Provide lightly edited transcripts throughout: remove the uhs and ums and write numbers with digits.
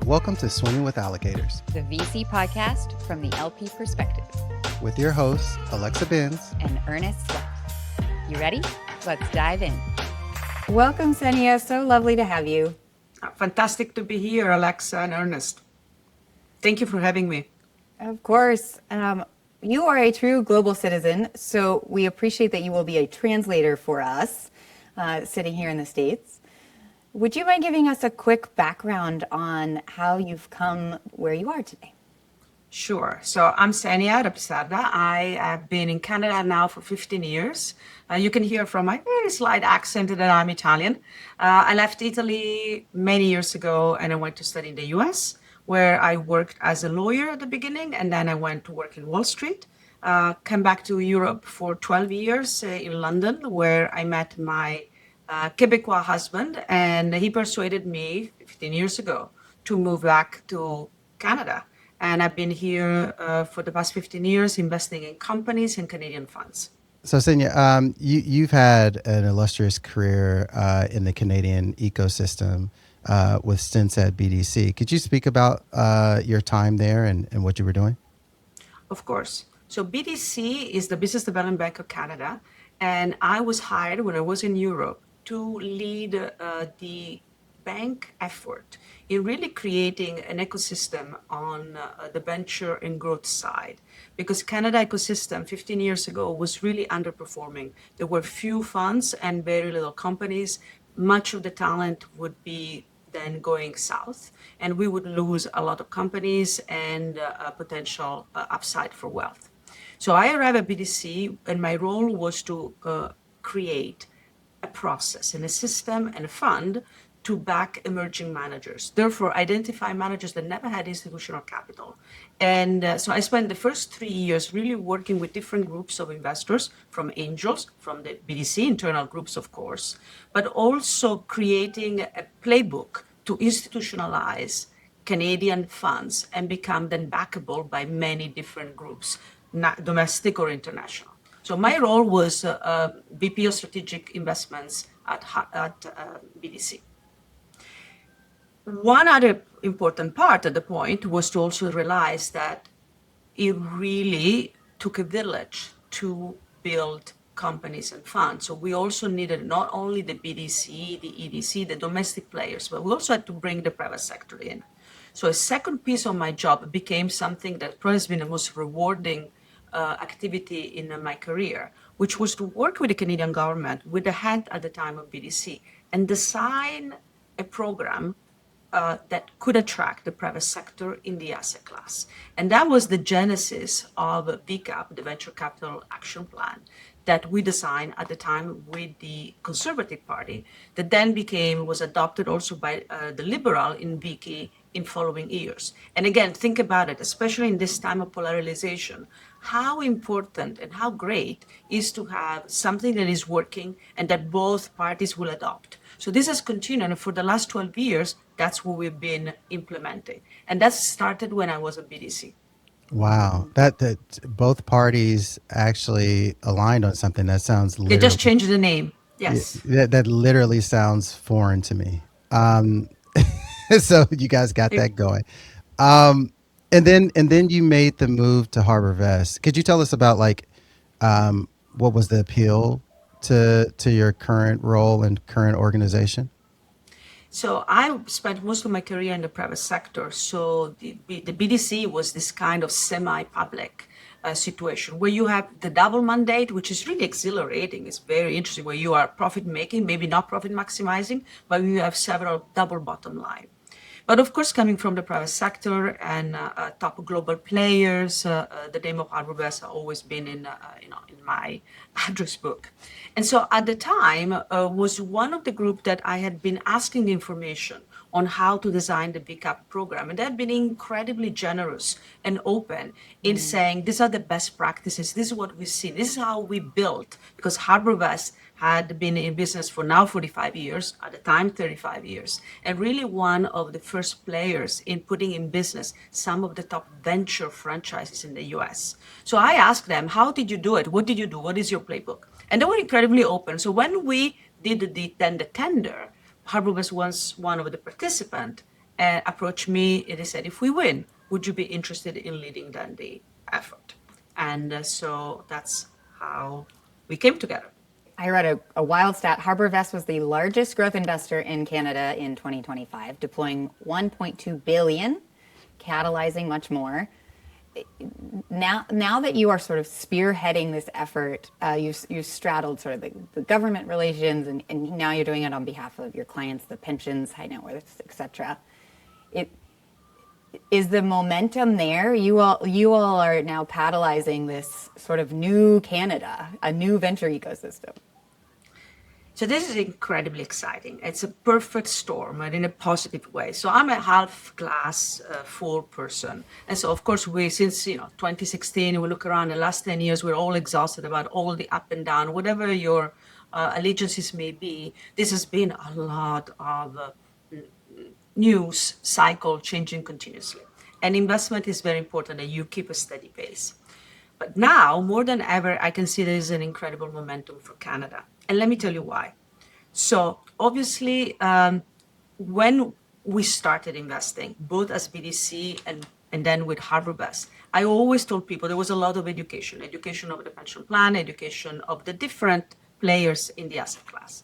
Welcome to Swimming with Allocators, the VC podcast from the LP perspective, with your hosts, Alexa Benz and Ernest Sweat. You ready? Let's dive in. Welcome, Senia. So lovely to have you. Fantastic to be here, Alexa and Ernest. Thank you for having me. Of course. You are a true global citizen, so we appreciate that you will be a translator for us sitting here in the States. Would you mind giving us a quick background on how you've come where you are today? Sure. So I'm Senia Rapisarda. I have been in Canada now for 15 years. You can hear from my very slight accent that I'm Italian. I left Italy many years ago and I went to study in the US, where I worked as a lawyer at the beginning, and then I went to work in Wall Street. Came back to Europe for 12 years in London, where I met my Quebecois husband, and he persuaded me 15 years ago to move back to Canada. And I've been here for the past 15 years investing in companies and Canadian funds. So, Senia, you've had an illustrious career in the Canadian ecosystem with stints at BDC. Could you speak about your time there and what you were doing? Of course. So BDC is the Business Development Bank of Canada, and I was hired when I was in Europe to lead the bank effort in really creating an ecosystem on the venture and growth side. Because Canada ecosystem 15 years ago was really underperforming. There were few funds and very little companies. Much of the talent would be then going south, and we would lose a lot of companies and potential upside for wealth. So I arrived at BDC, and my role was to create a process and a system and a fund to back emerging managers. Therefore, identify managers that never had institutional capital. And so I spent the first 3 years really working with different groups of investors, from angels, from the BDC internal groups, of course, but also creating a playbook to institutionalize Canadian funds and become then backable by many different groups, not domestic or international. So my role was VP of Strategic Investments at BDC. One other important part at the point was to also realize that it really took a village to build companies and funds. So we also needed not only the BDC, the EDC, the domestic players, but we also had to bring the private sector in. So a second piece of my job became something that probably has been the most rewarding activity in my career, which was to work with the Canadian government, with the head at the time of BDC, and design a program that could attract the private sector in the asset class. And that was the genesis of VCAP, the Venture Capital Action Plan, that we designed at the time with the Conservative Party, that then was adopted also by the Liberal in VK in following years. And again, think about it, especially in this time of polarization, how important and how great is to have something that is working and that both parties will adopt. So this has continued, and for the last 12 years, that's what we've been implementing. And that started when I was at BDC. Wow, that both parties actually aligned on something. That sounds They just changed the name. Yes. That literally sounds foreign to me. So you guys got that going. And then you made the move to HarbourVest. Could you tell us about what was the appeal to your current role and current organization? So I spent most of my career in the private sector. So the BDC was this kind of semi-public situation where you have the double mandate, which is really exhilarating. It's very interesting, where you are profit making, maybe not profit maximizing, but you have several double bottom line. But of course, coming from the private sector and top global players, the name of HarbourVest has always been in my address book. And so at the time was one of the group that I had been asking information on how to design the VCAP program. And they had been incredibly generous and open in saying, these are the best practices. This is what we've seen. This is how we built, because HarbourVest had been in business for now 45 years, at the time 35 years, and really one of the first players in putting in business some of the top venture franchises in the US. So I asked them, how did you do it? What did you do? What is your playbook? And they were incredibly open. So when we did the tender, HarbourVest was one of the participants, and approached me and they said, if we win, would you be interested in leading then the effort? And so that's how we came together. I read a wild stat. HarbourVest was the largest growth investor in Canada in 2025, deploying 1.2 billion, catalyzing much more. Now that you are sort of spearheading this effort, you straddled sort of the government relations, and now you're doing it on behalf of your clients, the pensions, high net worths, etc. It is the momentum there. You all are now catalyzing this sort of new Canada, a new venture ecosystem. So this is incredibly exciting. It's a perfect storm, and in a positive way. So I'm a half glass full person, and so of course since 2016, we look around the last 10 years, we're all exhausted about all the up and down, whatever your allegiances may be. This has been a lot of news cycle changing continuously, and investment is very important that you keep a steady pace. But now, more than ever, I can see there is an incredible momentum for Canada. And let me tell you why. So obviously, when we started investing, both as BDC and then with HarbourVest, I always told people there was a lot of education of the pension plan, education of the different players in the asset class.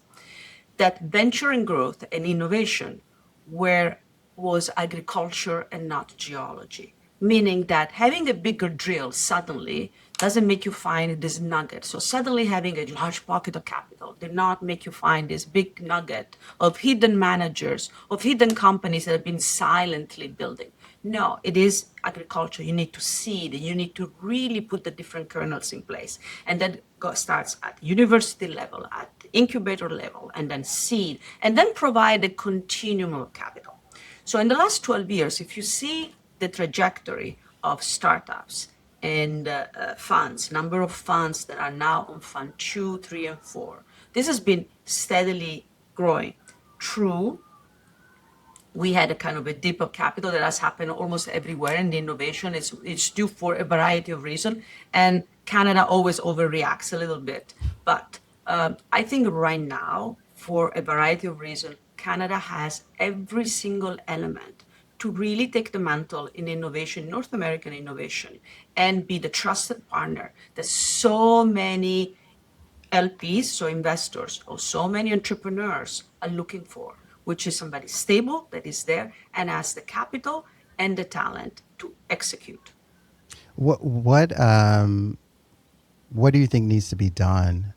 That venture and growth and innovation was agriculture and not geology, meaning that having a bigger drill suddenly doesn't make you find this nugget. So suddenly having a large pocket of capital did not make you find this big nugget of hidden managers, of hidden companies that have been silently building. No, it is agriculture. You need to seed. You need to really put the different kernels in place. And that starts at university level, at incubator level, and then seed, and then provide a continuum of capital. So in the last 12 years, if you see the trajectory of startups and funds, number of funds that are now on fund 2, 3, and 4, this has been steadily growing. True, we had a kind of a dip of capital that has happened almost everywhere in the innovation. It's due for a variety of reasons, and Canada always overreacts a little bit. But I think right now, for a variety of reasons, Canada has every single element to really take the mantle in innovation, North American innovation, and be the trusted partner that so many LPs, so investors, or so many entrepreneurs are looking for, which is somebody stable that is there and has the capital and the talent to execute. What do you think needs to be done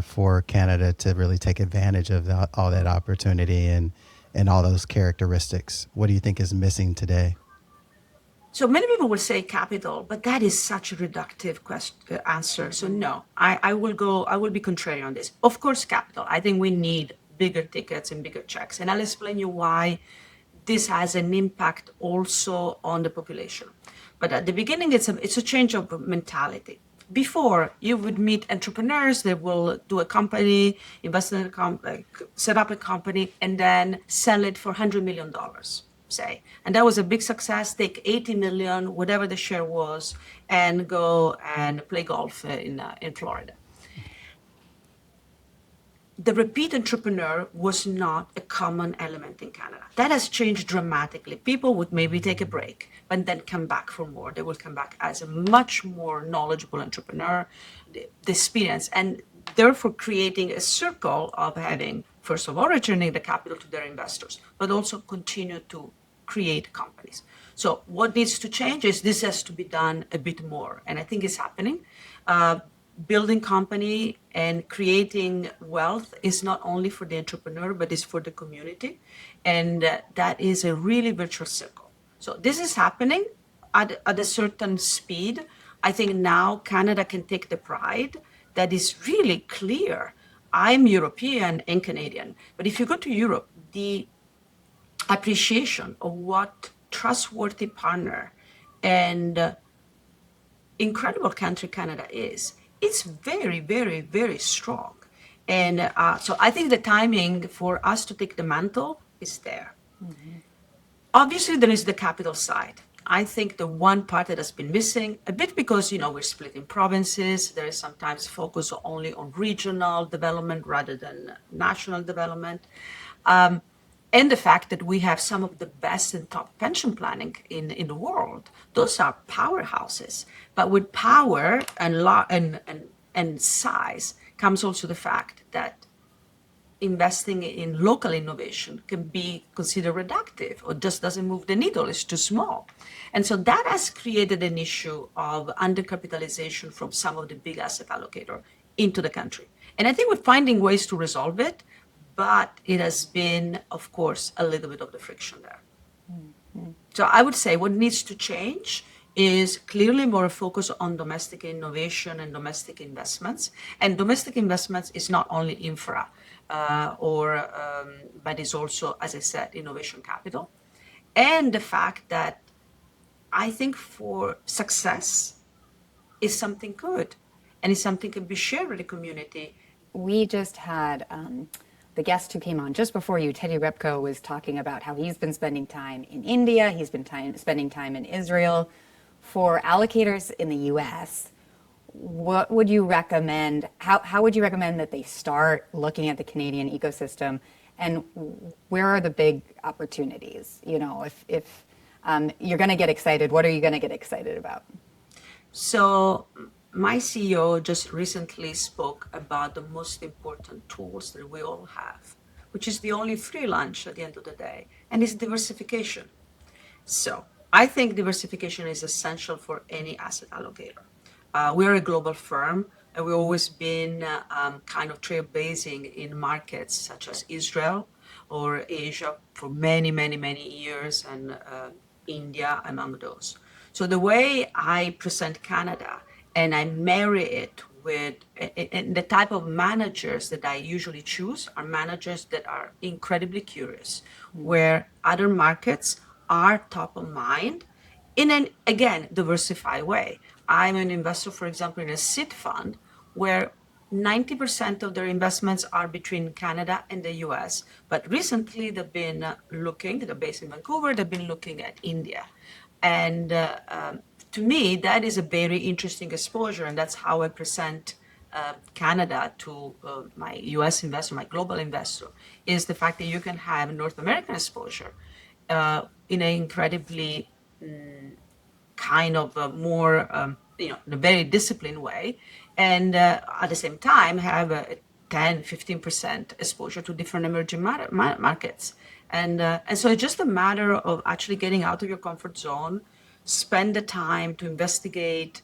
for Canada to really take advantage of all that opportunity and all those characteristics? What do you think is missing today? So many people will say capital, but that is such a reductive answer. So no, I will be contrary on this. Of course, capital. I think we need bigger tickets and bigger checks. And I'll explain you why this has an impact also on the population. But at the beginning, it's a change of mentality. Before, you would meet entrepreneurs that will do a company, invest in a company, set up a company, and then sell it for $100 million, say. And that was a big success. Take 80 million, whatever the share was, and go and play golf in Florida. The repeat entrepreneur was not a common element in Canada. That has changed dramatically. People would maybe take a break, but then come back for more. They will come back as a much more knowledgeable entrepreneur, the experience, and therefore creating a circle of having, first of all, returning the capital to their investors, but also continue to create companies. So what needs to change is this has to be done a bit more, and I think it's happening. Building company and creating wealth is not only for the entrepreneur, but is for the community. And that is a really virtuous circle. So this is happening at a certain speed. I think now Canada can take the pride that is really clear. I'm European and Canadian, but if you go to Europe, the appreciation of what trustworthy partner and incredible country Canada is, it's very, very, very strong. And so I think the timing for us to take the mantle is there. Mm-hmm. Obviously, there is the capital side. I think the one part that has been missing, a bit because, we're split in provinces, there is sometimes focus only on regional development rather than national development. And the fact that we have some of the best and top pension planning in the world. Those are powerhouses. But with power and size comes also the fact that investing in local innovation can be considered reductive or just doesn't move the needle, it's too small. And so that has created an issue of undercapitalization from some of the big asset allocators into the country. And I think we're finding ways to resolve it, but it has been, of course, a little bit of the friction there. So I would say what needs to change is clearly more focus on domestic innovation and domestic investments. And domestic investments is not only infra, but is also, as I said, innovation capital. And the fact that I think for success is something good and is something can be shared with the community. We just had the guest who came on just before you, Teddy Repko, was talking about how he's been spending time in India, he's been spending time in Israel. For allocators in the US, what would you recommend? How would you recommend that they start looking at the Canadian ecosystem, and where are the big opportunities? You know, if you're going to get excited, what are you going to get excited about? So my CEO just recently spoke about the most important tools that we all have, which is the only free lunch at the end of the day, and it's diversification. So I think diversification is essential for any asset allocator. We're a global firm, and we've always been kind of trailblazing in markets such as Israel or Asia for many, many, many years, and India among those. So the way I present Canada and I marry it with and the type of managers that I usually choose are managers that are incredibly curious, where other markets are top of mind in an, again, diversified way. I'm an investor, for example, in a seed fund where 90% of their investments are between Canada and the US. But recently they've been they're based in Vancouver, they've been looking at India. And to me, that is a very interesting exposure. And that's how I present Canada to my US investor, my global investor, is the fact that you can have North American exposure in an incredibly kind of more, in a very disciplined way. And at the same time, have a 10, 15% exposure to different emerging markets. And so it's just a matter of actually getting out of your comfort zone, spend the time to investigate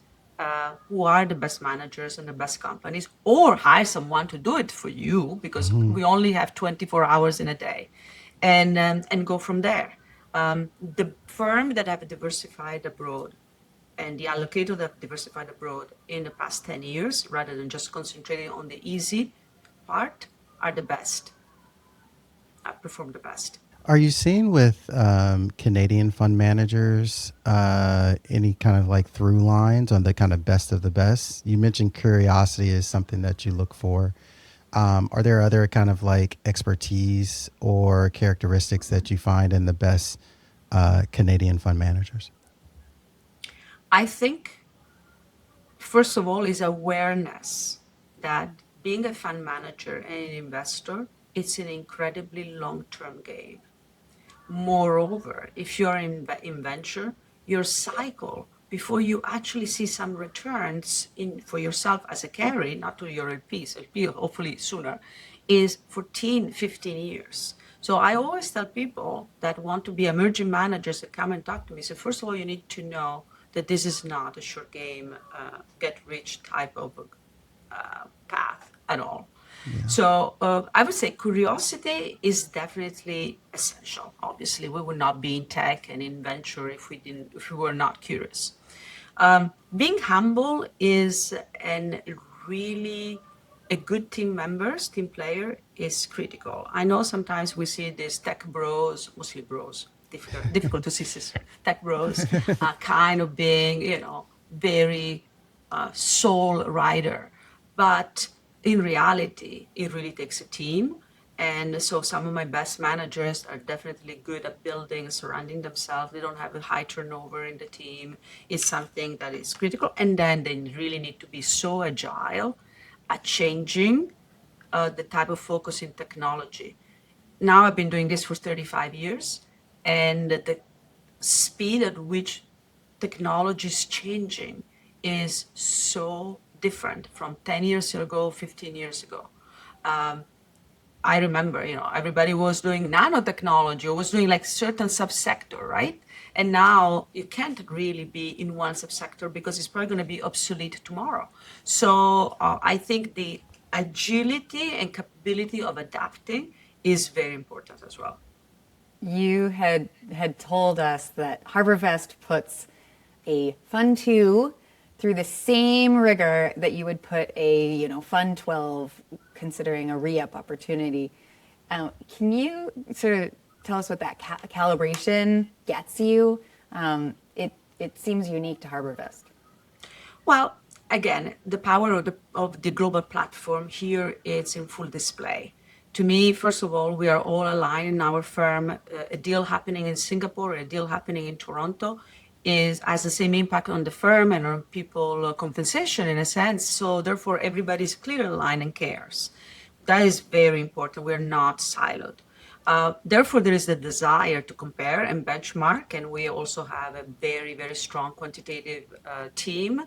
who are the best managers and the best companies, or hire someone to do it for you, because we only have 24 hours in a day, and go from there. The firm that have diversified abroad and the allocator that have diversified abroad in the past 10 years, rather than just concentrating on the easy part, are the best, perform the best. Are you seeing with Canadian fund managers any kind of like through lines on the kind of best of the best? You mentioned curiosity is something that you look for. Are there other kind of like expertise or characteristics that you find in the best Canadian fund managers? I think, first of all, is awareness that being a fund manager and an investor, it's an incredibly long-term game. Moreover, if you're in venture, your cycle before you actually see some returns in for yourself as a carry, not to your LPs, LP hopefully sooner, is 14, 15 years. So I always tell people that want to be emerging managers that come and talk to me. So first of all, you need to know that this is not a short game, get rich type of path at all. Yeah. So I would say curiosity is definitely essential. Obviously, we would not be in tech and in venture if we were not curious. Being humble is and really a good team player is critical. I know sometimes we see these tech bros, mostly bros, difficult to see tech bros, kind of being, very sole rider. But in reality, it really takes a team. And so some of my best managers are definitely good at building, surrounding themselves. They don't have a high turnover in the team. It's something that is critical. And then they really need to be so agile at changing the type of focus in technology. now I've been doing this for 35 years, and the speed at which technology is changing is so different from 10 years ago, 15 years ago. I remember, everybody was doing nanotechnology or was doing like certain subsector, right? And now you can't really be in one subsector because it's probably going to be obsolete tomorrow. So I think the agility and capability of adapting is very important as well. You had told us that HarbourVest puts a Fund 2 through the same rigor that you would put a Fund 12 considering a re-up opportunity. Can you sort of tell us what that calibration gets you? It seems unique to HarbourVest. Well, again, the power of the global platform here is in full display. To me, first of all, we are all aligned in our firm. A deal happening in Singapore, a deal happening in Toronto has the same impact on the firm and on people compensation in a sense. So therefore, everybody's clearly aligned and cares. That is very important. We're not siloed. Therefore, there is the desire to compare and benchmark, and we also have a very, very strong quantitative team.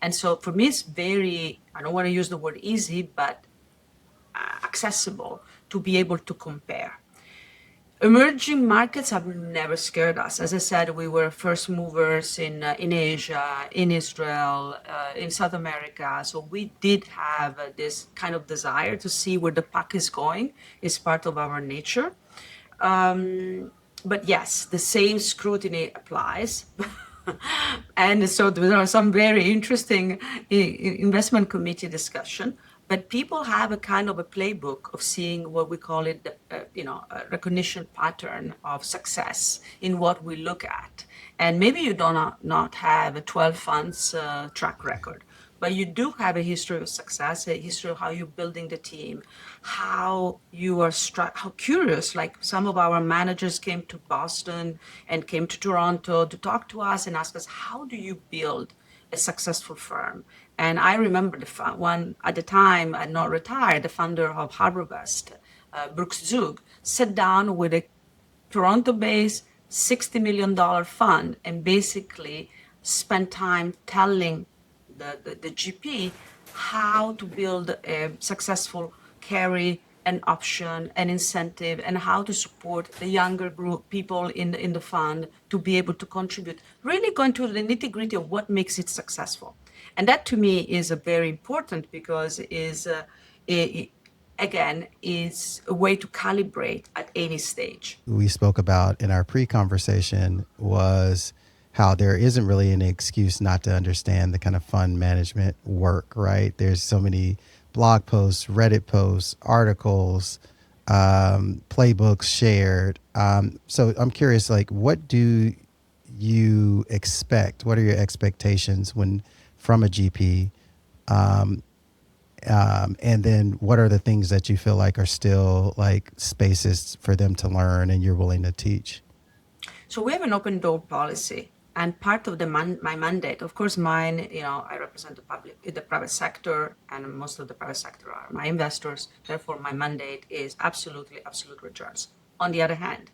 And so for me, it's very, I don't want to use the word easy, but accessible to be able to compare. Emerging markets have never scared us. As I said, we were first movers in Asia, in Israel, in South America. So we did have this kind of desire to see where the puck is going. It's part of our nature. But yes, the same scrutiny applies. And so there are some very interesting investment committee discussion. But people have a kind of a playbook of seeing what we call it, a recognition pattern of success in what we look at. And maybe you do not have a 12 funds track record, but you do have a history of success, a history of how you're building the team, how you are how curious, like some of our managers came to Boston and came to Toronto to talk to us and ask us, how do you build a successful firm? And I remember the one at the time, I not retired, the founder of HarbourVest, Brooks Zug, sat down with a Toronto-based $60 million fund and basically spent time telling the GP how to build a successful carry, an option, an incentive, and how to support the younger group people in the fund to be able to contribute. Really going to the nitty-gritty of what makes it successful. And that to me is very important because again, is a way to calibrate at any stage. We spoke about in our pre-conversation was how there isn't really any excuse not to understand the kind of fund management work, right? There's so many blog posts, Reddit posts, articles, playbooks shared. So I'm curious, like, what do you expect? What are your expectations from a GP? And then what are the things that you feel like are still like spaces for them to learn and you're willing to teach? So we have an open door policy, and part of my mandate, of course, mine, I represent the private sector, and most of the private sector are my investors. Therefore, my mandate is absolute returns. On the other hand,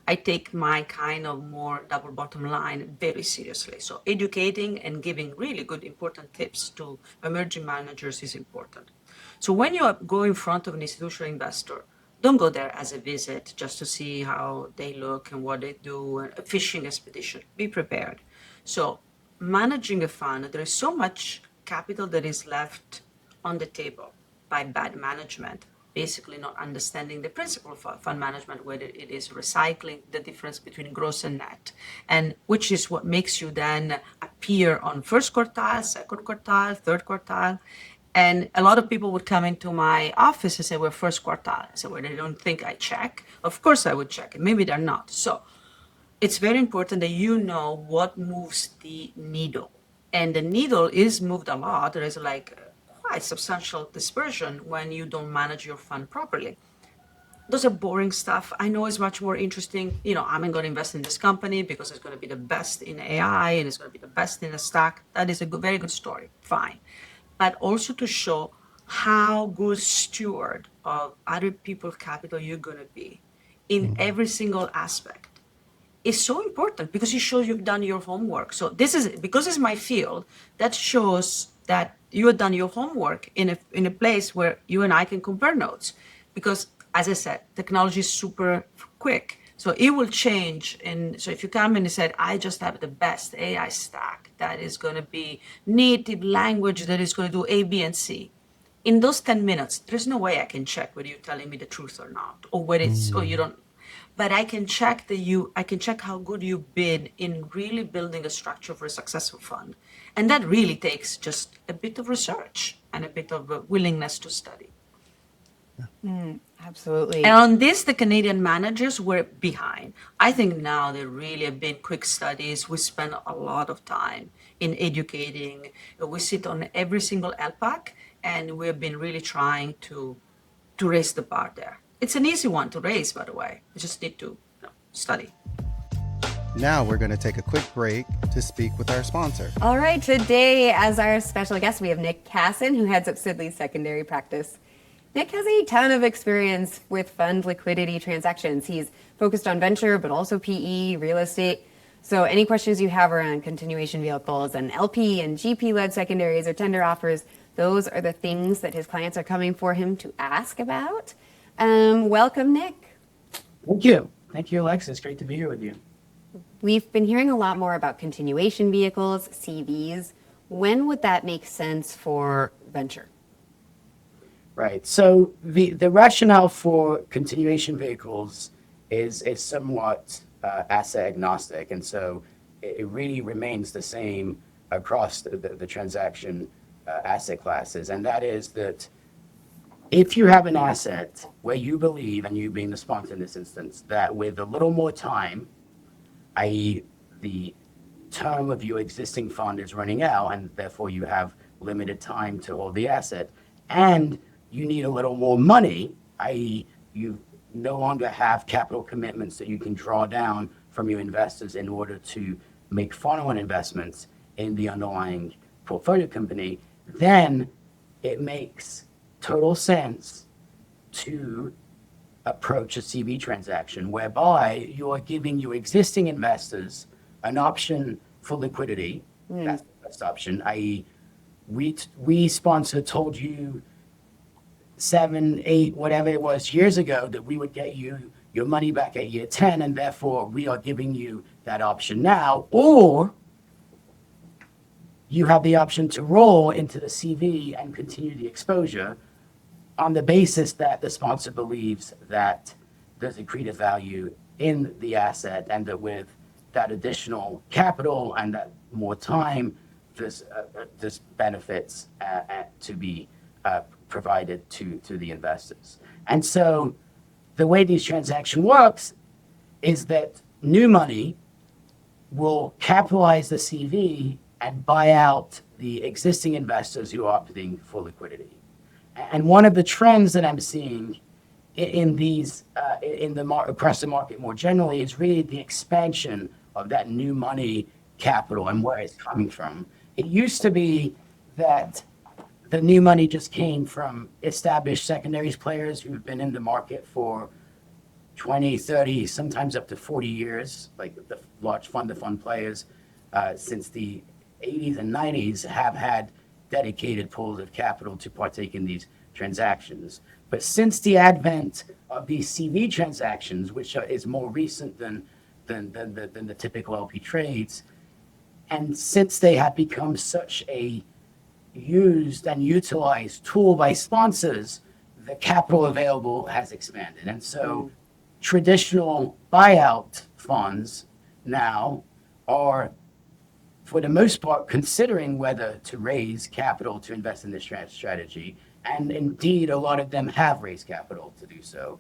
I take my kind of more double bottom line very seriously. So educating and giving really good, important tips to emerging managers is important. So when you go in front of an institutional investor, don't go there as a visit just to see how they look and what they do, a fishing expedition. Be prepared. So managing a fund, there is so much capital that is left on the table by bad management, basically not understanding the principle of fund management, whether it is recycling, the difference between gross and net, and which is what makes you then appear on first quartile, second quartile, third quartile. And a lot of people would come into my office and say, we're first quartile. So well, they don't think I check. Of course I would check, and maybe they're not. So it's very important that you know what moves the needle. And the needle is moved a lot. There is like quite substantial dispersion when you don't manage your fund properly. Those are boring stuff. I know it's much more interesting. I'm going to invest in this company because it's going to be the best in AI and it's going to be the best in the stock. That is a very good story. Fine. But also to show how good steward of other people's capital you're going to be in every single aspect is so important because it shows you've done your homework. So this is, because it's my field, that shows that you have done your homework in a place where you and I can compare notes. Because as I said, technology is super quick. So it will change. And so if you come in and said, I just have the best AI stack that is going to be native language that is going to do A, B, and C. In those 10 minutes, there's no way I can check whether you're telling me the truth or not, or whether it's, or you don't. But I can check I can check how good you've been in really building a structure for a successful fund. And that really takes just a bit of research and a bit of a willingness to study. Absolutely. And on this, the Canadian managers were behind. I think now there really have been quick studies. We spend a lot of time in educating. We sit on every single LPAC, and we've been really trying to raise the bar there. It's an easy one to raise, by the way. You just need to study. Now we're going to take a quick break to speak with our sponsor. All right, today as our special guest, we have Nick Cassin, who heads up Sidley's secondary practice. Nick has a ton of experience with fund liquidity transactions. He's focused on venture, but also PE, real estate. So any questions you have around continuation vehicles and LP and GP-led secondaries or tender offers, those are the things that his clients are coming for him to ask about. Welcome, Nick. Thank you. Thank you, Alexa. It's great to be here with you. We've been hearing a lot more about continuation vehicles, CVs. When would that make sense for venture? Right. So the rationale for continuation vehicles is somewhat asset agnostic. And so it really remains the same across the transaction asset classes. And that is that if you have an asset where you believe, and you being the sponsor in this instance, that with a little more time, i.e. the term of your existing fund is running out, and therefore you have limited time to hold the asset, and you need a little more money, i.e. you no longer have capital commitments that you can draw down from your investors in order to make follow-on investments in the underlying portfolio company, then it makes total sense to approach a CV transaction whereby you are giving your existing investors an option for liquidity. That's the best option, i.e. we sponsor told you 7, 8, whatever it was years ago that we would get you your money back at year 10, and therefore we are giving you that option now, or you have the option to roll into the CV and continue the exposure on the basis that the sponsor believes that there's accretive value in the asset, and that with that additional capital and that more time, there's benefits to be provided to the investors. And so the way these transaction works is that new money will capitalize the CV and buy out the existing investors who are opting for liquidity. And one of the trends that I'm seeing in these across the market more generally is really the expansion of that new money capital and where it's coming from. It used to be that the new money just came from established secondaries players who've been in the market for 20, 30, sometimes up to 40 years, like the large fund-to-fund players since the 80s and 90s have had dedicated pools of capital to partake in these transactions. But since the advent of these CV transactions, which is more recent than the typical LP trades, and since they have become such a used and utilized tool by sponsors, the capital available has expanded. And so traditional buyout funds now are, for the most part, considering whether to raise capital to invest in this strategy. And indeed, a lot of them have raised capital to do so.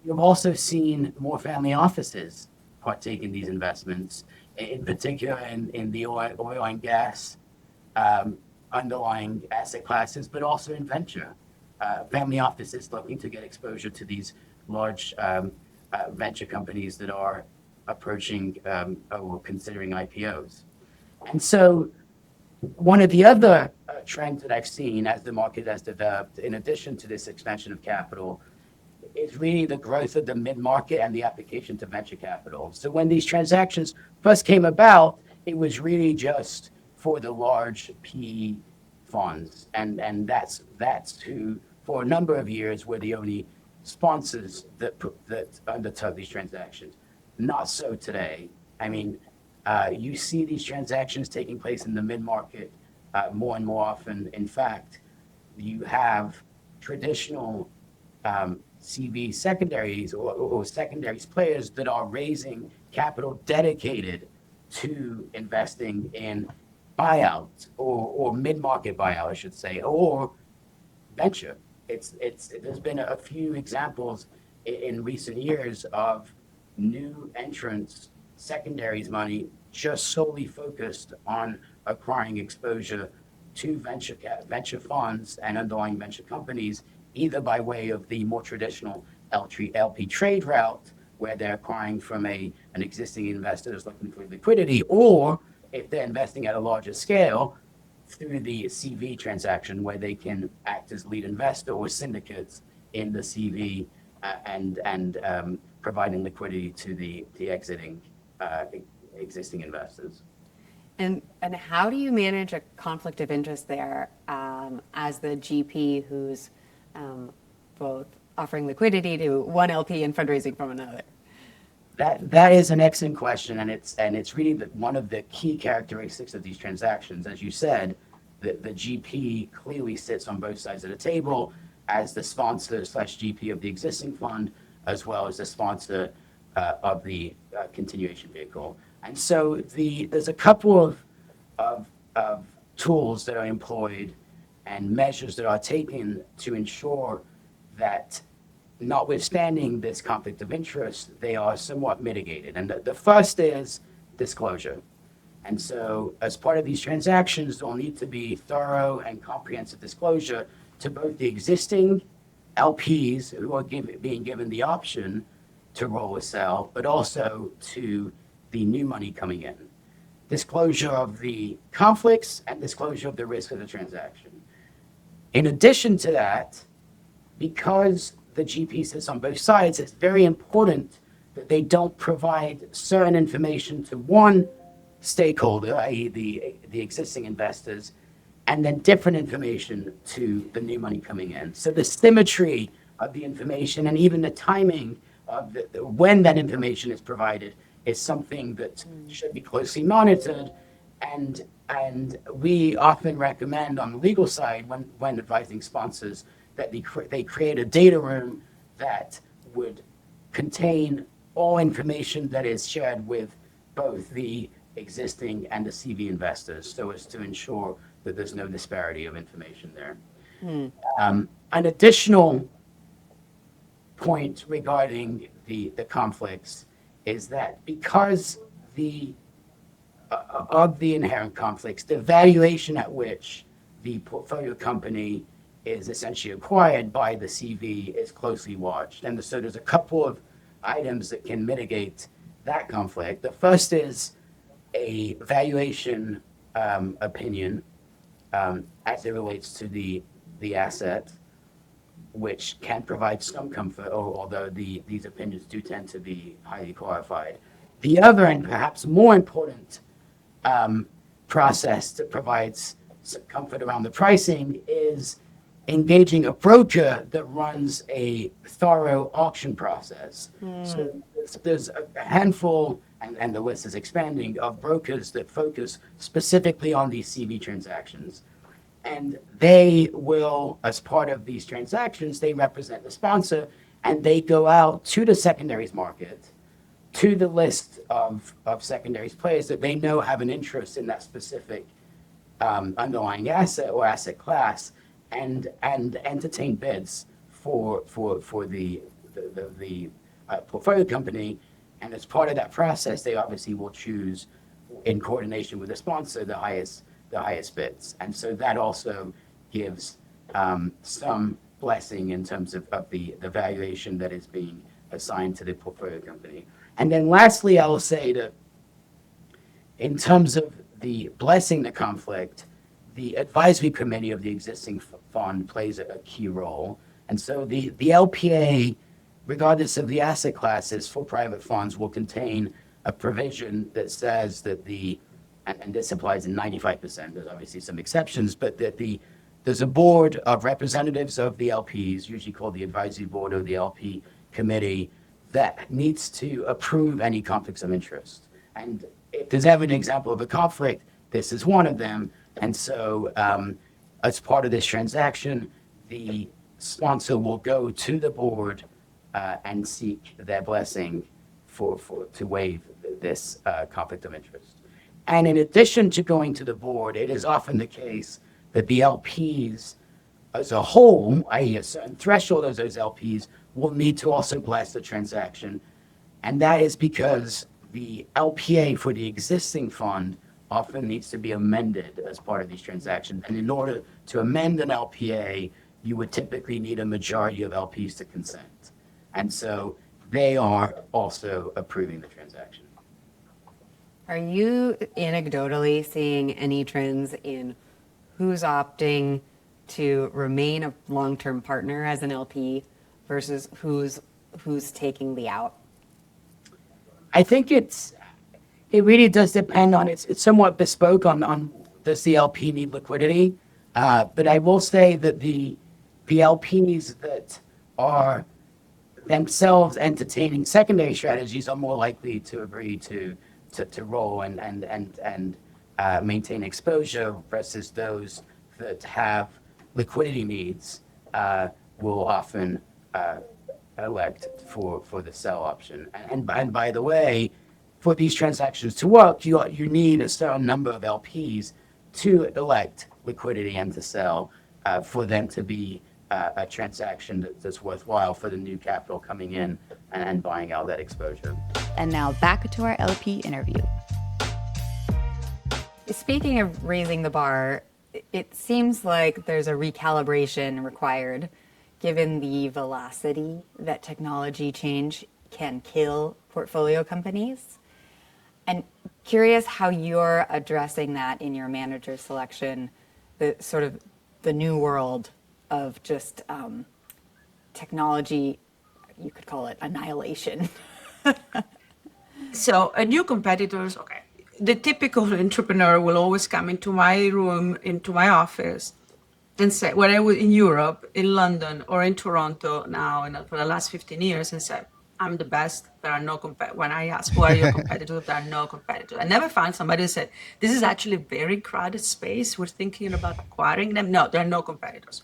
You've also seen more family offices partake in these investments, in particular in the oil and gas underlying asset classes, but also in venture. Family offices looking to get exposure to these large venture companies that are approaching or considering IPOs. And so one of the other trends that I've seen as the market has developed, in addition to this expansion of capital, is really the growth of the mid-market and the application to venture capital. So when these transactions first came about, it was really just for the large PE funds, and that's who, for a number of years, were the only sponsors that undertook these transactions. Not so today. I mean, you see these transactions taking place in the mid-market more and more often. In fact, you have traditional CV secondaries or secondaries players that are raising capital dedicated to investing in buyout or mid-market buyout, I should say, or venture. There's been a few examples in recent years of new entrants, secondaries money, just solely focused on acquiring exposure to venture funds and underlying venture companies, either by way of the more traditional LP trade route, where they're acquiring from an existing investor that's looking for liquidity, or if they're investing at a larger scale, through the CV transaction, where they can act as lead investor or syndicates in the CV and providing liquidity to the exiting existing investors. And how do you manage a conflict of interest there as the GP who's both offering liquidity to one LP and fundraising from another? That is an excellent question, and it's really one of the key characteristics of these transactions. As you said, the GP clearly sits on both sides of the table as the sponsor / GP of the existing fund, as well as the sponsor of the continuation vehicle. And so there's a couple of tools that are employed and measures that are taken to ensure that, notwithstanding this conflict of interest, they are somewhat mitigated. And the first is disclosure. And so as part of these transactions, there will need to be thorough and comprehensive disclosure to both the existing LPs who are being given the option to roll or sell, but also to the new money coming in. Disclosure of the conflicts and disclosure of the risk of the transaction. In addition to that, because the GP sits on both sides, it's very important that they don't provide certain information to one stakeholder, i.e. the existing investors, and then different information to the new money coming in. So the symmetry of the information and even the timing of when that information is provided is something that should be closely monitored. And we often recommend on the legal side, when advising sponsors, that they create a data room that would contain all information that is shared with both the existing and the CV investors, so as to ensure that there's no disparity of information there. An additional point regarding the conflicts is that because of the inherent conflicts, the valuation at which the portfolio company is essentially acquired by the CV is closely watched. And so there's a couple of items that can mitigate that conflict. The first is a valuation opinion as it relates to the asset, which can provide some comfort, although these opinions do tend to be highly qualified. The other, and perhaps more important, process that provides some comfort around the pricing is engaging a broker that runs a thorough auction process. So there's a handful, and the list is expanding, of brokers that focus specifically on these CV transactions. And they will, as part of these transactions, they represent the sponsor, and they go out to the secondaries market, to the list of secondaries players that they know have an interest in that specific underlying asset or asset class, and entertain bids for the portfolio company. And as part of that process, they obviously will choose, in coordination with the sponsor, the highest bids. And so that also gives some blessing in terms of the valuation that is being assigned to the portfolio company. And then lastly, I will say that in terms of the blessing the conflict, the advisory committee of the existing fund plays a key role. And so the LPA regardless of the asset classes, for private funds will contain a provision that says that and this applies in 95%, there's obviously some exceptions, but that there's a board of representatives of the LPs, usually called the advisory board or the LP committee, that needs to approve any conflicts of interest. And if there's ever an example of a conflict, this is one of them. And so as part of this transaction, the sponsor will go to the board and seek their blessing to waive this conflict of interest. And in addition to going to the board, it is often the case that the LPs as a whole, i.e. a certain threshold of those LPs, will need to also bless the transaction. And that is because the LPA for the existing fund often needs to be amended as part of these transactions. And in order to amend an LPA, you would typically need a majority of LPs to consent. And so they are also approving the transaction. Are you anecdotally seeing any trends in who's opting to remain a long-term partner as an LP versus who's taking the out? I think it really does depend on, it's somewhat bespoke on does the LP need liquidity? But I will say that the LPs that are themselves entertaining secondary strategies are more likely to agree to roll and maintain exposure versus those that have liquidity needs will often elect for the sell option. And by the way, for these transactions to work, you need a certain number of LPs to elect liquidity and to sell for them to be a transaction that's worthwhile for the new capital coming in and buying out that exposure. And now back to our LP interview. Speaking of raising the bar, it seems like there's a recalibration required given the velocity that technology change can kill portfolio companies. And curious how you're addressing that in your manager selection, the sort of the new world of just technology, you could call it annihilation. So a new competitors, okay. The typical entrepreneur will always come into my room, into my office, and say, when I was in Europe, in London, or in Toronto now, and for the last 15 years, and say, I'm the best. There are no competitors. When I ask, who are your competitors? There are no competitors. I never found somebody who said, this is actually a very crowded space. We're thinking about acquiring them. No, there are no competitors.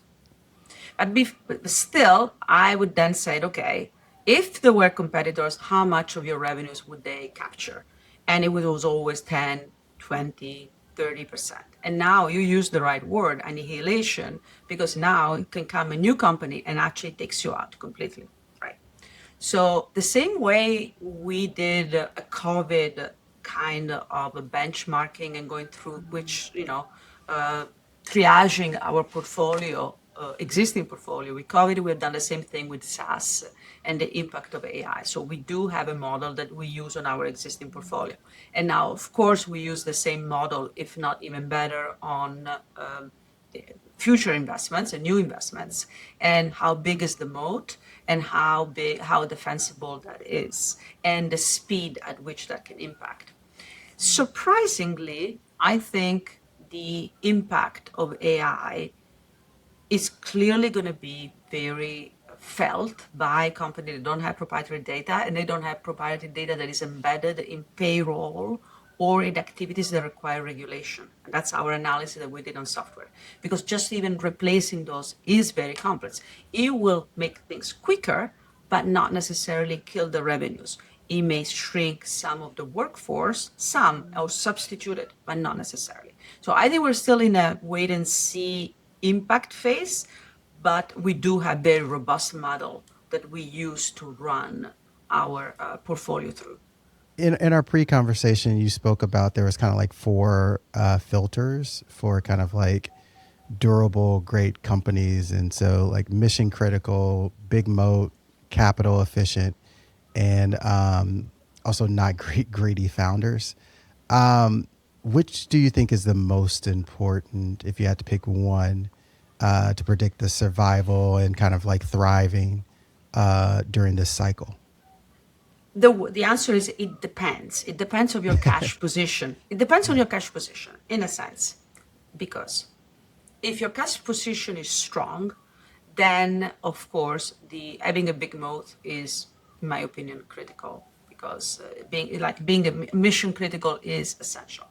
But still, I would then say, okay, if there were competitors, how much of your revenues would they capture? And it was always 10, 20, 30%. And now you use the right word, annihilation, because now it can come a new company and actually takes you out completely, right? So the same way we did a COVID kind of a benchmarking and going through which, triaging our portfolio, existing portfolio. With COVID, we've done the same thing with SaaS and the impact of AI. So we do have a model that we use on our existing portfolio. And now, of course, we use the same model, if not even better, on future investments and new investments, and how big is the moat, and how defensible that is, and the speed at which that can impact. Surprisingly, I think the impact of AI is clearly going to be very felt by companies that don't have proprietary data, and they don't have proprietary data that is embedded in payroll or in activities that require regulation. And that's our analysis that we did on software. Because just even replacing those is very complex. It will make things quicker, but not necessarily kill the revenues. It may shrink some of the workforce, or substitute it, but not necessarily. So I think we're still in a wait and see impact phase, but we do have very robust model that we use to run our portfolio through. In our pre-conversation, you spoke about there was kind of like four filters for kind of like durable, great companies. And so like mission critical, big moat, capital efficient, and also not greedy founders. Which do you think is the most important, if you had to pick one, to predict the survival and kind of like thriving during this cycle? The answer is it depends. It depends on your cash position. It depends on your cash position, in a sense, because if your cash position is strong, then of course the having a big moat is, in my opinion, critical, because being a mission critical is essential.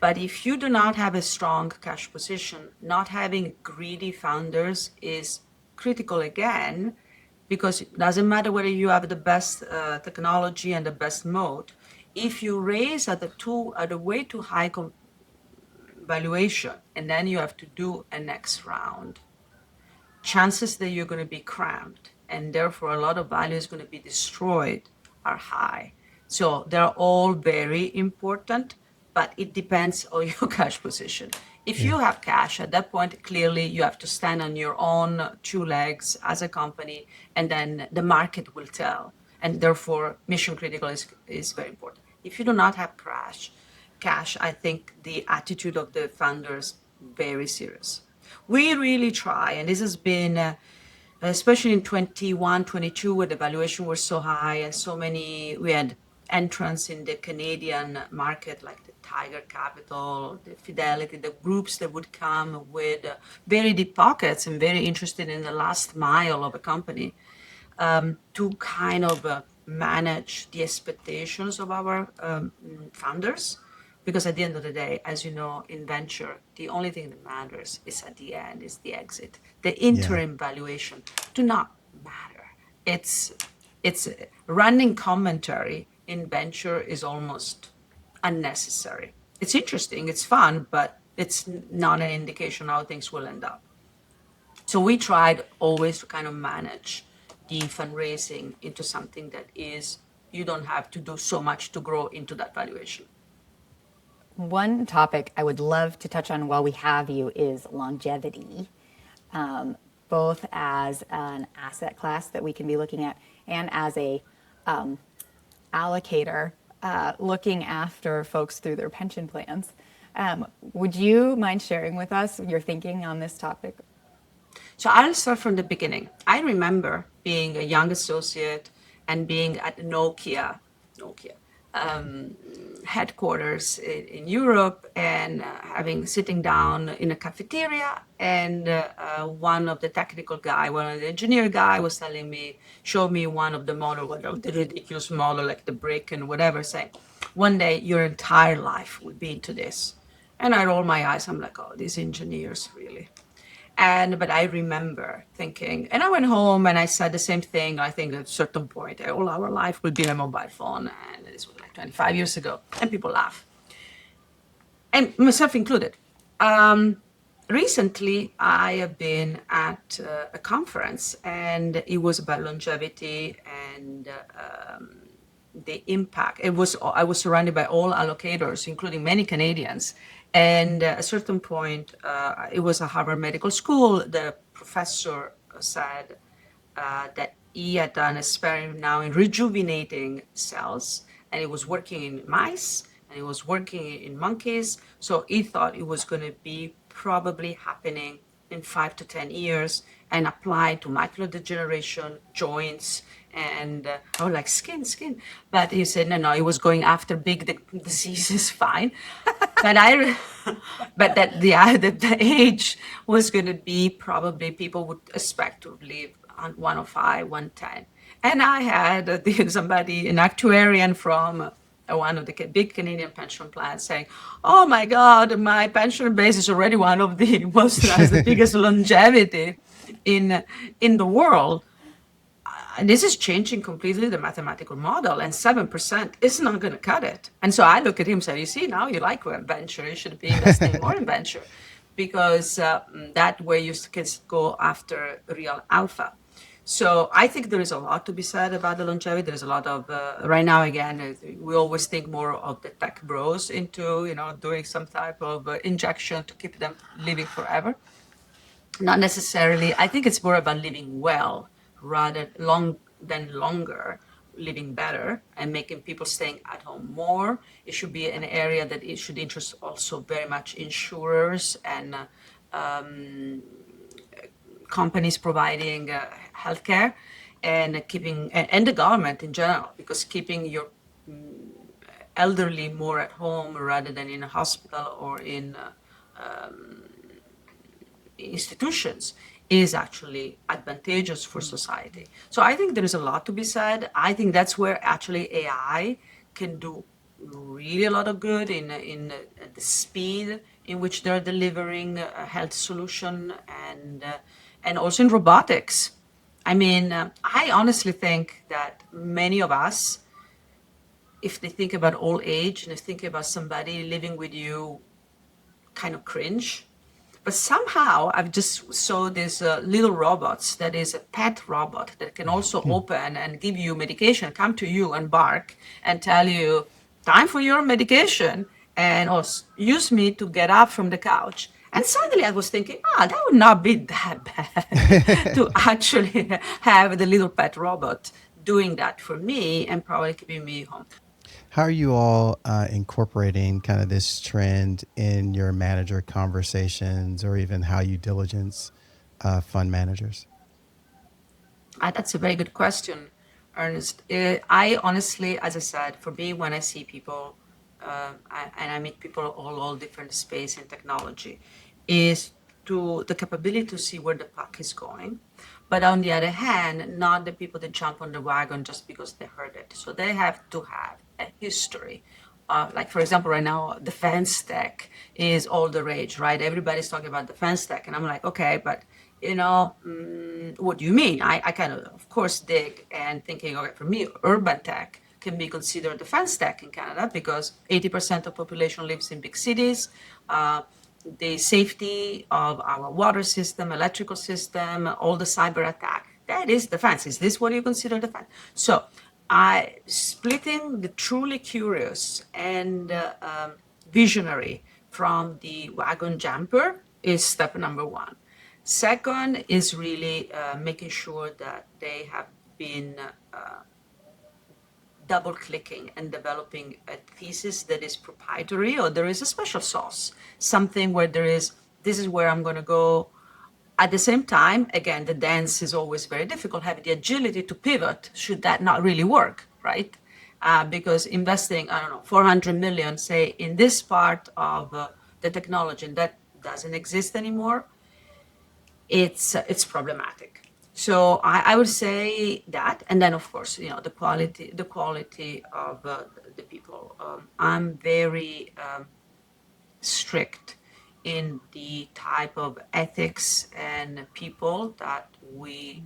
But if you do not have a strong cash position, not having greedy founders is critical again, because it doesn't matter whether you have the best technology and the best mode. If you raise at a way too high valuation, and then you have to do a next round, chances that you're going to be cramped, and therefore a lot of value is going to be destroyed, are high. So they're all very important, but it depends on your cash position. If you have cash at that point, clearly you have to stand on your own two legs as a company, and then the market will tell. And therefore, mission critical is very important. If you do not have cash, I think the attitude of the founders very serious. We really try, and this has been, especially in 21, 22, where the valuation was so high and so many, we had entrants in the Canadian market, like the Tiger Capital, the Fidelity, the groups that would come with very deep pockets and very interested in the last mile of a company, to kind of manage the expectations of our founders. Because at the end of the day, as you know, in venture, the only thing that matters is at the end is the exit. The interim valuation do not matter. It's running commentary in venture is almost unnecessary. It's interesting, it's fun, but it's not an indication how things will end up. So we tried always to kind of manage the fundraising into something that is, you don't have to do so much to grow into that valuation. One topic I would love to touch on while we have you is longevity, both as an asset class that we can be looking at and as a allocator looking after folks through their pension plans. Would you mind sharing with us your thinking on this topic? So I'll start from the beginning. I remember being a young associate and being at Nokia headquarters in Europe, and sitting down in a cafeteria, and one of the technical guy, one of the engineer guy was show me one of the model, one of the ridiculous model like the brick and whatever, saying, one day your entire life will be into this. And I roll my eyes, I'm like, oh, these engineers really. But I remember thinking, and I went home and I said the same thing. I think at a certain point, all our life will be a mobile phone, and this was like 25 years ago, and people laugh, and myself included. Recently, I have been at a conference, and it was about longevity and the impact. I was surrounded by all allocators, including many Canadians. And at a certain point, it was a Harvard Medical School. The professor said that he had done an experiment now in rejuvenating cells, and it was working in mice, and it was working in monkeys. So he thought it was going to be probably happening in 5 to 10 years and applied to macular degeneration, joints, and I was like, skin. But he said, no, he was going after big diseases, fine. But that the age was going to be probably people would expect to live on 105, 110. And I had an actuarian from one of the big Canadian pension plans saying, oh my God, my pension base is already one of the has the biggest longevity in the world. And this is changing completely the mathematical model, and 7% is not going to cut it. And so I look at him and say, you see, now you like venture, you should be investing more in venture, because that way you can go after real alpha. So I think there is a lot to be said about the longevity. There's a lot of, right now, again, we always think more of the tech bros into, doing some type of injection to keep them living forever. Not necessarily. I think it's more about living well rather longer, living better, and making people staying at home more. It should be an area that it should interest also very much insurers and companies providing healthcare and and the government in general, because keeping your elderly more at home rather than in a hospital or in institutions is actually advantageous for society. So I think there is a lot to be said. I think that's where actually AI can do really a lot of good in the speed in which they're delivering a health solution, and also in robotics. I mean, I honestly think that many of us, if they think about old age and they think about somebody living with you, kind of cringe. But somehow I've just saw these little robots that is a pet robot that can also open and give you medication, come to you and bark and tell you, time for your medication, and also use me to get up from the couch. And suddenly I was thinking, that would not be that bad to actually have the little pet robot doing that for me and probably keeping me home. How are you all incorporating kind of this trend in your manager conversations or even how you diligence fund managers? That's a very good question, Ernest. I honestly, as I said, for me, when I see people and I meet people all different space in technology, is to the capability to see where the puck is going. But on the other hand, not the people that jump on the wagon just because they heard it. So they have to have a history. Like, for example, right now, defense tech is all the rage, right? Everybody's talking about defense tech. And I'm like, okay, but what do you mean? I kind of course, dig and thinking, okay, for me, urban tech can be considered defense tech in Canada because 80% of population lives in big cities. The safety of our water system, electrical system, all the cyber attack, that is defense. Is this what you consider defense? So I splitting the truly curious and visionary from the wagon jumper is step number one. Second is really making sure that they have been double clicking and developing a thesis that is proprietary, or there is a special sauce, something where there is, this is where I'm going to go. At the same time, again, the dance is always very difficult, having the agility to pivot should that not really work, right? Because investing, I don't know, 400 million, say, in this part of the technology that doesn't exist anymore, it's problematic. So I would say that, and then of course, the quality of the people. I'm very strict in the type of ethics and people that we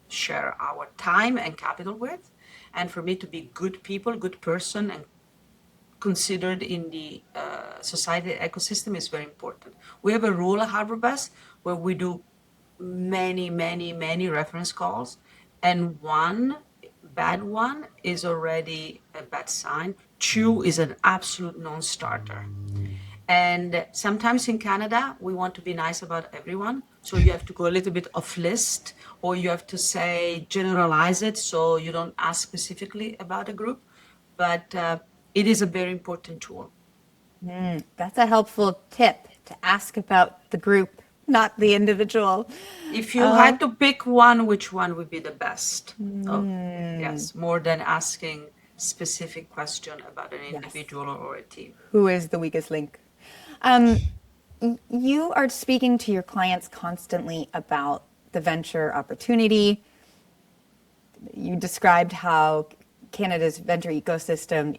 share our time and capital with, and for me to be good people, good person, and considered in the society ecosystem is very important. We have a rule at HarbourVest where we do many reference calls, and one bad one is already a bad sign. Two is an absolute non-starter. And sometimes in Canada, we want to be nice about everyone. So you have to go a little bit off list, or you have to say, generalize it so you don't ask specifically about a group. But it is a very important tool. That's a helpful tip to ask about the group, not the individual. If you had to pick one, which one would be the best? Oh, yes, more than asking specific question about an individual or a team. Who is the weakest link? You are speaking to your clients constantly about the venture opportunity. You described how Canada's venture ecosystem,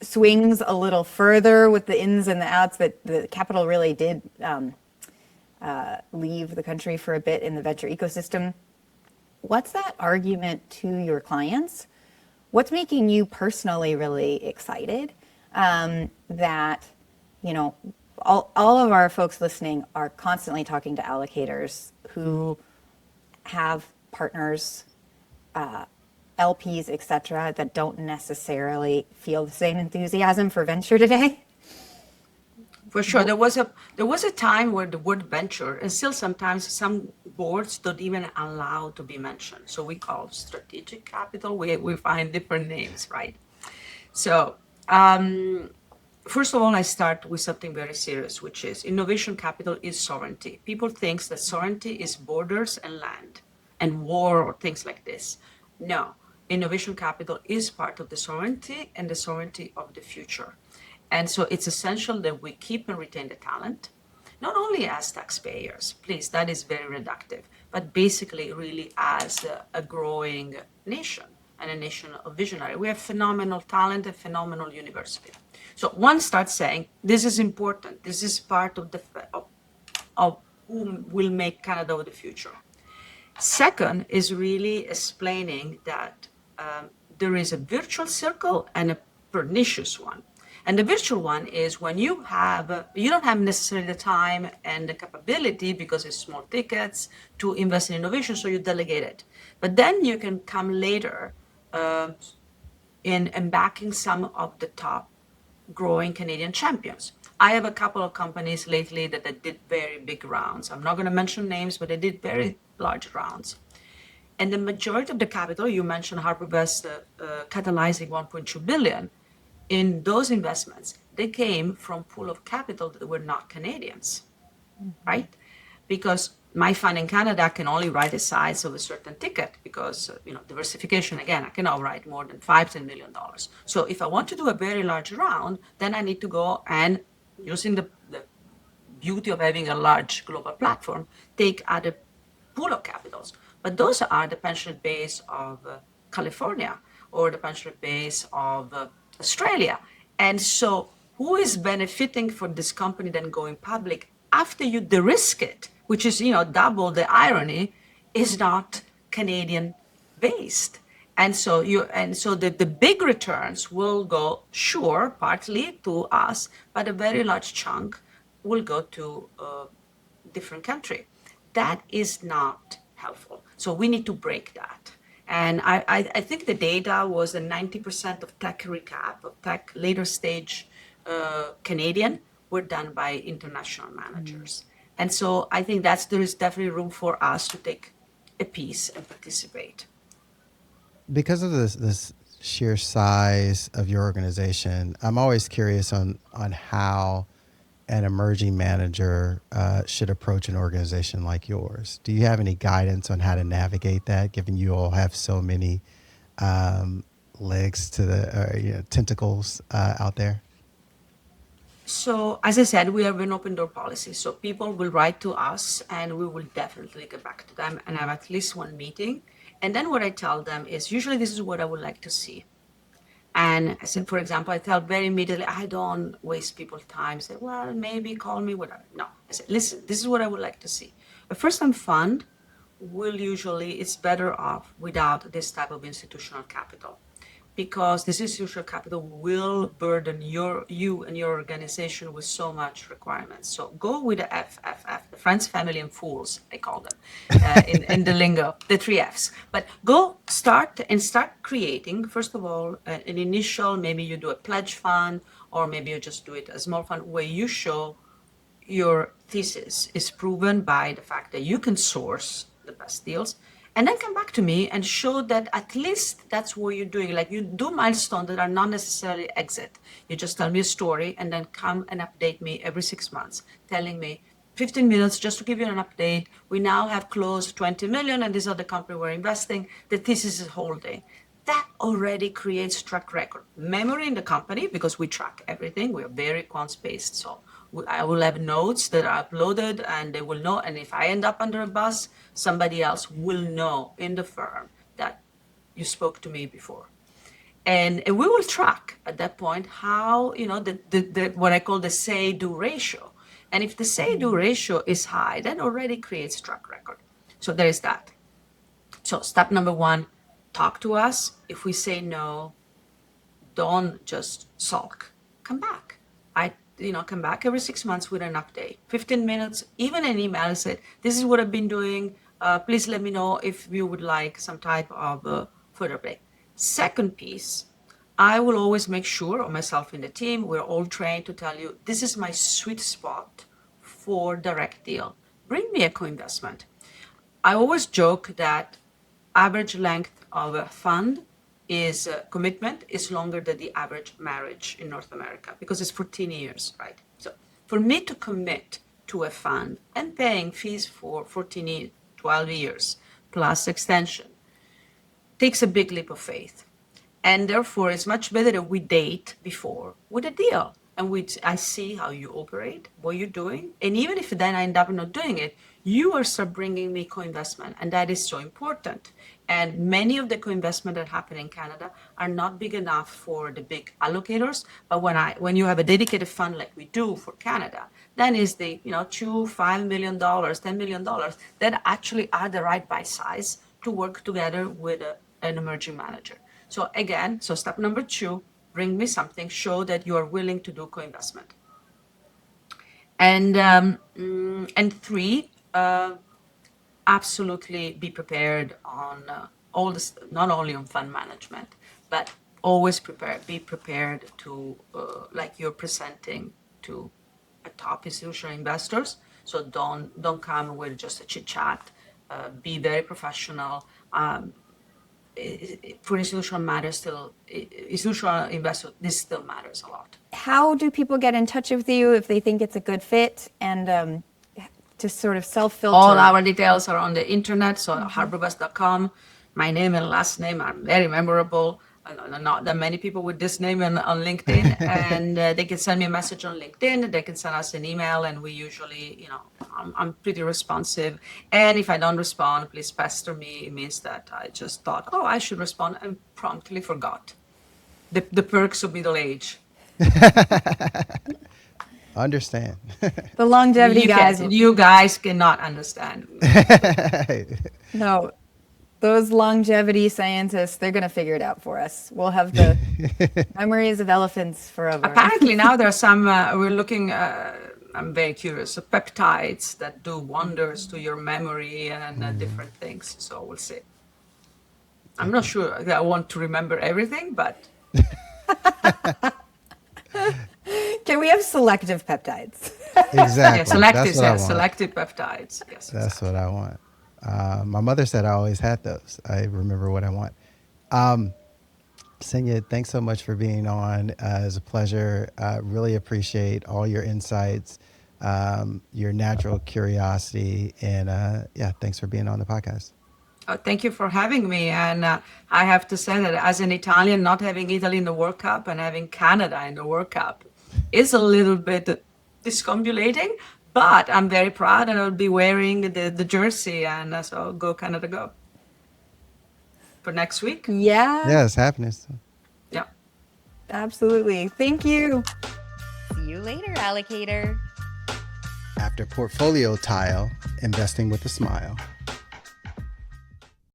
swings a little further with the ins and the outs, that the capital really did leave the country for a bit in the venture ecosystem. What's that argument to your clients? What's making you personally really excited that, all of our folks listening are constantly talking to allocators who have partners, LPs, et cetera, that don't necessarily feel the same enthusiasm for venture today? For sure, there was a time where the word venture, and still sometimes some boards don't even allow to be mentioned. So we call strategic capital. We find different names, right? So first of all, I start with something very serious, which is innovation capital is sovereignty. People think that sovereignty is borders and land and war or things like this. No, innovation capital is part of the sovereignty and the sovereignty of the future. And so it's essential that we keep and retain the talent, not only as taxpayers, please, that is very reductive, but basically really as a growing nation and a nation of visionary. We have phenomenal talent and phenomenal university. So one starts saying, this is important. This is part of of who will make Canada of the future. Second is really explaining that there is a virtual circle and a pernicious one. And the virtual one is when you don't have necessarily the time and the capability because it's small tickets to invest in innovation, so you delegate it. But then you can come later in backing some of the top growing Canadian champions. I have a couple of companies lately that did very big rounds. I'm not going to mention names, but they did very large rounds. And the majority of the capital, you mentioned HarbourVest catalyzing 1.2 billion, in those investments, they came from pool of capital that were not Canadians, right? Because my fund in Canada can only write the size of a certain ticket because, diversification, again, I cannot write more than $5-10 million. So if I want to do a very large round, then I need to go and, using the beauty of having a large global platform, take other pool of capitals. But those are the pension base of California or the pension base of Australia. And so who is benefiting from this company then going public after you de-risk it, which is, double the irony, is not Canadian based. And so the big returns will go, sure, partly to us, but a very large chunk will go to a different country. That is not helpful. So we need to break that. And I think the data was that 90% of tech recap, of tech later stage Canadian, were done by international managers. And so I think there is definitely room for us to take a piece and participate. Because of this sheer size of your organization, I'm always curious on how an emerging manager should approach an organization like yours. Do you have any guidance on how to navigate that, given you all have so many legs to the tentacles out there? So, as I said, we have an open door policy. So people will write to us and we will definitely get back to them and have at least one meeting. And then what I tell them is usually this is what I would like to see. And I said, for example, I tell very immediately, I don't waste people's time. Say, well, maybe call me, whatever. No, I said, listen, this is what I would like to see. A first-time fund it's better off without this type of institutional capital, because this institutional capital will burden you and your organization with so much requirements. So go with the FFF, the friends, family, and fools, I call them in the lingo, the 3 Fs. But start creating, first of all, an initial, maybe you do a pledge fund, or maybe you just do it a small fund where you show your thesis is proven by the fact that you can source the best deals. And then come back to me and show that at least that's what you're doing. Like you do milestones that are not necessarily exit. You just tell me a story and then come and update me every 6 months, telling me 15 minutes just to give you an update. We now have closed 20 million and this other company we're investing. The thesis is holding. That already creates track record. Memory in the company, because we track everything. We are very quant-based. So I will have notes that are uploaded and they will know. And if I end up under a bus, somebody else will know in the firm that you spoke to me before. And we will track at that point how, the what I call the say-do ratio. And if the say-do ratio is high, that already creates track record. So there is that. So step number 1, talk to us. If we say no, don't just sulk. Come back. Come back every 6 months with an update. 15 minutes, even an email said, this is what I've been doing. Please let me know if you would like some type of further update. Second piece, I will always make sure, or myself and the team, we're all trained to tell you, this is my sweet spot for direct deal. Bring me a co-investment. I always joke that average length of a fund is commitment is longer than the average marriage in North America because it's 14 years, right? So for me to commit to a fund and paying fees for 12 years plus extension takes a big leap of faith. And therefore, it's much better that we date before with a deal. And I see how you operate, what you're doing. And even if then I end up not doing it, you are start bringing me co-investment. And that is so important. And many of the co-investment that happen in Canada are not big enough for the big allocators. But when you have a dedicated fund like we do for Canada, then is the $5 million, $10 million that actually are the right buy size to work together with an emerging manager. So again, step number 2, bring me something, show that you are willing to do co-investment. And 3, absolutely be prepared on all this, not only on fund management, but always be prepared to, like you're presenting to a top institutional investors. So don't come with just a chit chat. Be very professional. For institutional investors, this still matters a lot. How do people get in touch with you if they think it's a good fit, and to sort of self-filter? All our details are on the internet, so HarbourVest.com. My name and last name are very memorable. Not that many people with this name on LinkedIn, and they can send me a message on LinkedIn. They can send us an email, and we usually, I'm pretty responsive. And if I don't respond, please pester me. It means that I just thought, I should respond, and promptly forgot. The perks of middle age. Understand. The longevity guys. You guys cannot understand. No. Those longevity scientists, they're going to figure it out for us. We'll have the memories of elephants forever. Apparently now there are some, we're looking, I'm very curious, peptides that do wonders to your memory and different things. So we'll see. I'm not sure that I want to remember everything, but. Can we have selective peptides? Exactly. Yeah, selective, That's what I want. selective peptides. Yes. That's what I want. My mother said I always had those. I remember what I want. Senia, thanks so much for being on. It was a pleasure. Really appreciate all your insights, your natural curiosity, and thanks for being on the podcast. Thank you for having me. And I have to say that as an Italian, not having Italy in the World Cup and having Canada in the World Cup is a little bit discombobulating. But I'm very proud, and I'll be wearing the jersey, and so go Canada, go for next week. Yeah. Yeah, it's happening. Yeah, Absolutely. Thank you. See you later, allocator. After Portfolio Tile, investing with a smile.